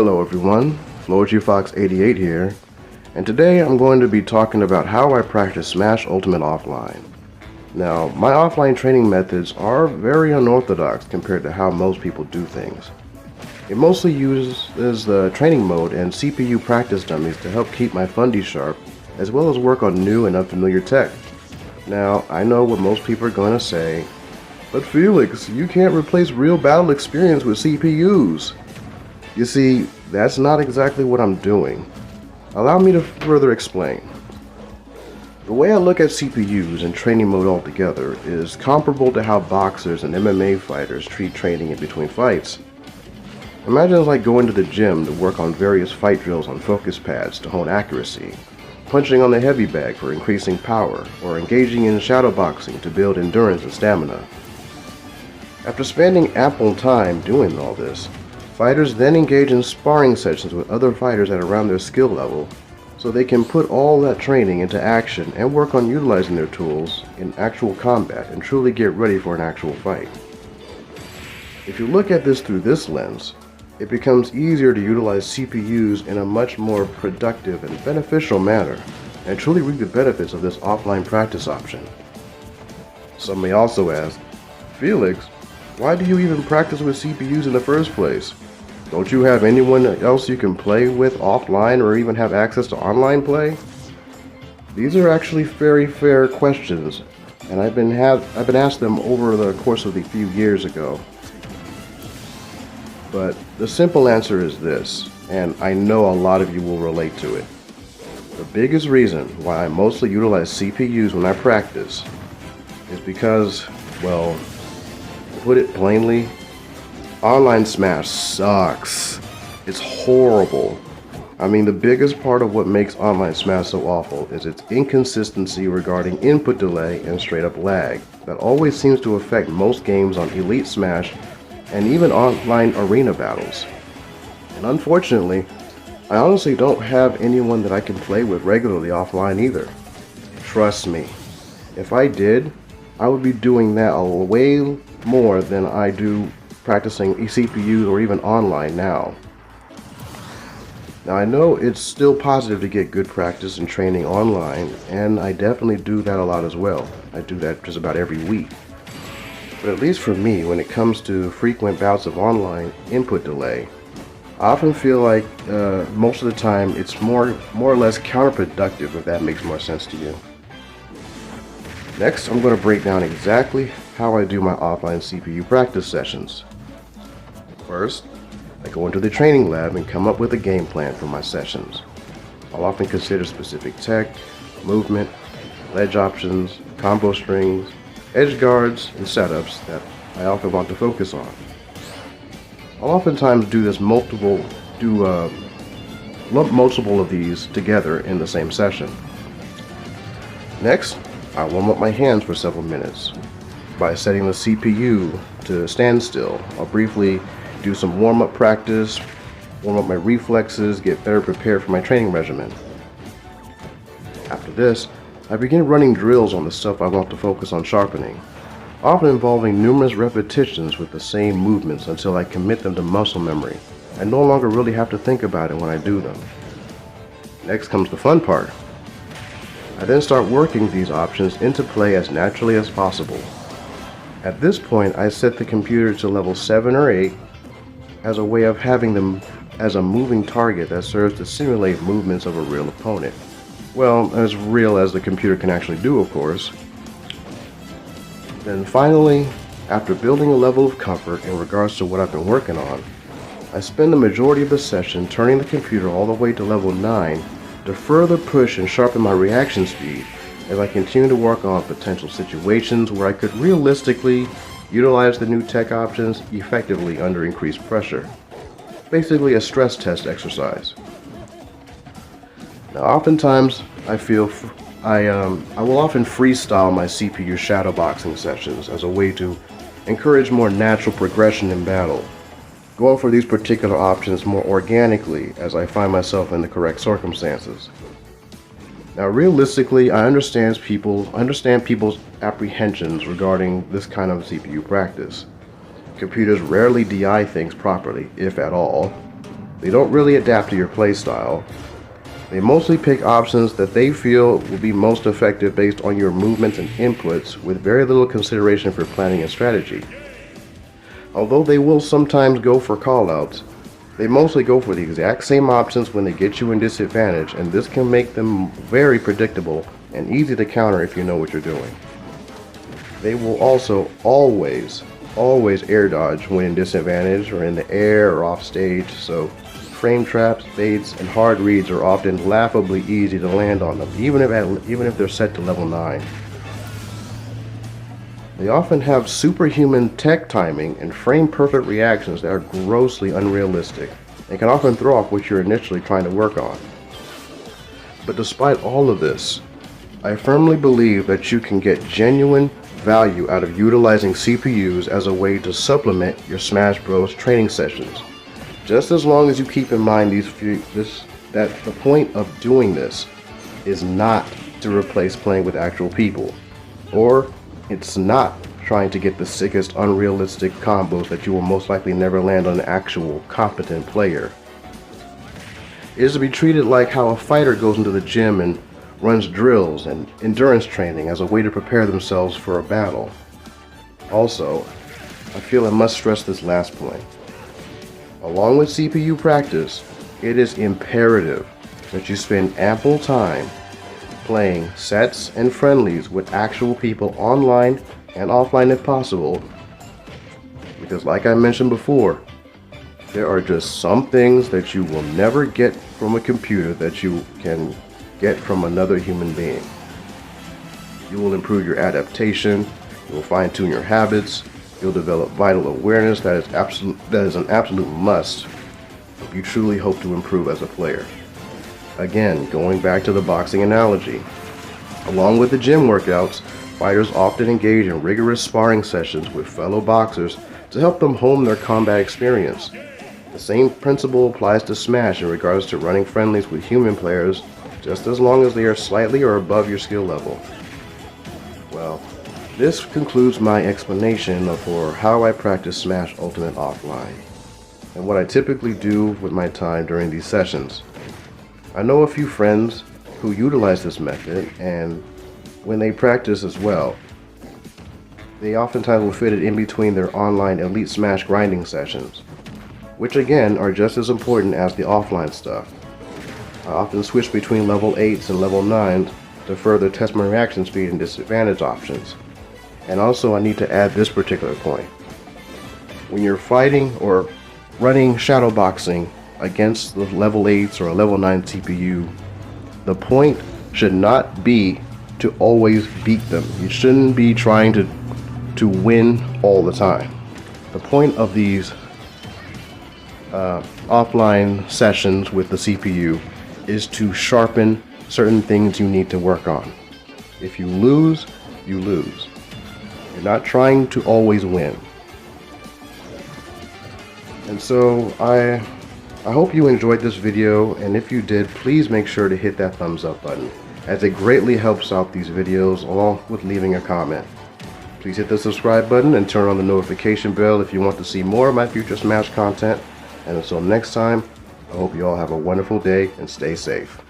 Hello everyone, FloetryFox88 here, and today I'm going to be talking about how I practice Smash Ultimate offline. Now, my offline training methods are very unorthodox compared to how most people do things. It mostly uses the training mode and CPU practice dummies to help keep my fundies sharp, as well as work on new and unfamiliar tech. Now, I know what most people are going to say, but Felix, you can't replace real battle experience with CPUs. You see, that's not exactly what I'm doing. Allow me to further explain. The way I look at CPUs and training mode altogether is comparable to how boxers and MMA fighters treat training in between fights. Imagine it's like going to the gym to work on various fight drills on focus pads to hone accuracy, punching on the heavy bag for increasing power, or engaging in shadow boxing to build endurance and stamina. After spending ample time doing all this, fighters then engage in sparring sessions with other fighters at around their skill level, so they can put all that training into action and work on utilizing their tools in actual combat and truly get ready for an actual fight. If you look at this through this lens, it becomes easier to utilize CPUs in a much more productive and beneficial manner, and truly reap the benefits of this offline practice option. Some may also ask, Felix, why do you even practice with CPUs in the first place? Don't you have anyone else you can play with offline or even have access to online play? These are actually very fair questions, and I've been asked them over the course of the few years ago. But the simple answer is this, and I know a lot of you will relate to it. The biggest reason why I mostly utilize CPUs when I practice is because, well, to put it plainly, online Smash sucks. It's horrible. I mean, the biggest part of what makes online Smash so awful is its inconsistency regarding input delay and straight up lag that always seems to affect most games on Elite Smash and even online arena battles. And unfortunately, I honestly don't have anyone that I can play with regularly offline either. Trust me, if I did, I would be doing that way more than I do practicing eCPUs or even online now. Now I know it's still positive to get good practice and training online, and I definitely do that a lot as well. I do that just about every week. But at least for me, when it comes to frequent bouts of online input delay, I often feel like most of the time it's more or less counterproductive, if that makes more sense to you. Next, I'm going to break down exactly how I do my offline CPU practice sessions. First, I go into the training lab and come up with a game plan for my sessions. I'll often consider specific tech, movement, ledge options, combo strings, edge guards, and setups that I often want to focus on. I'll oftentimes do lump multiple of these together in the same session. Next, I warm up my hands for several minutes. By setting the CPU to standstill, I'll briefly do some warm-up practice, warm up my reflexes, get better prepared for my training regimen. After this, I begin running drills on the stuff I want to focus on sharpening, often involving numerous repetitions with the same movements until I commit them to muscle memory and no longer really have to think about it when I do them. Next comes the fun part. I then start working these options into play as naturally as possible. At this point, I set the computer to level 7 or 8 as a way of having them as a moving target that serves to simulate movements of a real opponent. Well, as real as the computer can actually do, of course. Then finally, after building a level of comfort in regards to what I've been working on, I spend the majority of the session turning the computer all the way to level 9 to further push and sharpen my reaction speed as I continue to work on potential situations where I could realistically utilize the new tech options effectively under increased pressure. Basically a stress test exercise. Now oftentimes I will often freestyle my CPU shadowboxing sessions as a way to encourage more natural progression in battle, going for these particular options more organically as I find myself in the correct circumstances. Now realistically, I understand people's apprehensions regarding this kind of CPU practice. Computers rarely DI things properly, if at all. They don't really adapt to your playstyle. They mostly pick options that they feel will be most effective based on your movements and inputs, with very little consideration for planning and strategy. Although they will sometimes go for callouts, they mostly go for the exact same options when they get you in disadvantage, and this can make them very predictable and easy to counter if you know what you're doing. They will also always air dodge when in disadvantage or in the air or off stage, so frame traps, baits, and hard reads are often laughably easy to land on them, even if they're set to level 9. They often have superhuman tech timing and frame-perfect reactions that are grossly unrealistic, and can often throw off what you're initially trying to work on. But despite all of this, I firmly believe that you can get genuine value out of utilizing CPUs as a way to supplement your Smash Bros. Training sessions. Just as long as you keep in mind that the point of doing this is not to replace playing with actual people, or it's not trying to get the sickest unrealistic combos that you will most likely never land on an actual competent player. It is to be treated like how a fighter goes into the gym and runs drills and endurance training as a way to prepare themselves for a battle. Also, I feel I must stress this last point. Along with CPU practice, it is imperative that you spend ample time playing sets and friendlies with actual people online and offline if possible, because like I mentioned before, there are just some things that you will never get from a computer that you can get from another human being. You will improve your adaptation, you will fine-tune your habits, you'll develop vital awareness that is an absolute must if you truly hope to improve as a player. Again, going back to the boxing analogy, along with the gym workouts, fighters often engage in rigorous sparring sessions with fellow boxers to help them hone their combat experience. The same principle applies to Smash in regards to running friendlies with human players, just as long as they are slightly or above your skill level. Well, this concludes my explanation for how I practice Smash Ultimate offline, and what I typically do with my time during these sessions. I know a few friends who utilize this method, and when they practice as well, they oftentimes will fit it in between their online Elite Smash grinding sessions, which again are just as important as the offline stuff. I often switch between level 8s and level 9s to further test my reaction speed and disadvantage options. And also I need to add this particular point. When you're fighting or running shadow boxing against the level 8s or a level 9 CPU, the point should not be to always beat them. You shouldn't be trying to win all the time. The point of these offline sessions with the CPU is to sharpen certain things you need to work on. If you lose, you lose. You're not trying to always win. And so I hope you enjoyed this video, and if you did, please make sure to hit that thumbs up button, as it greatly helps out these videos, along with leaving a comment. Please hit the subscribe button and turn on the notification bell if you want to see more of my future Smash content. And until next time, I hope you all have a wonderful day and stay safe.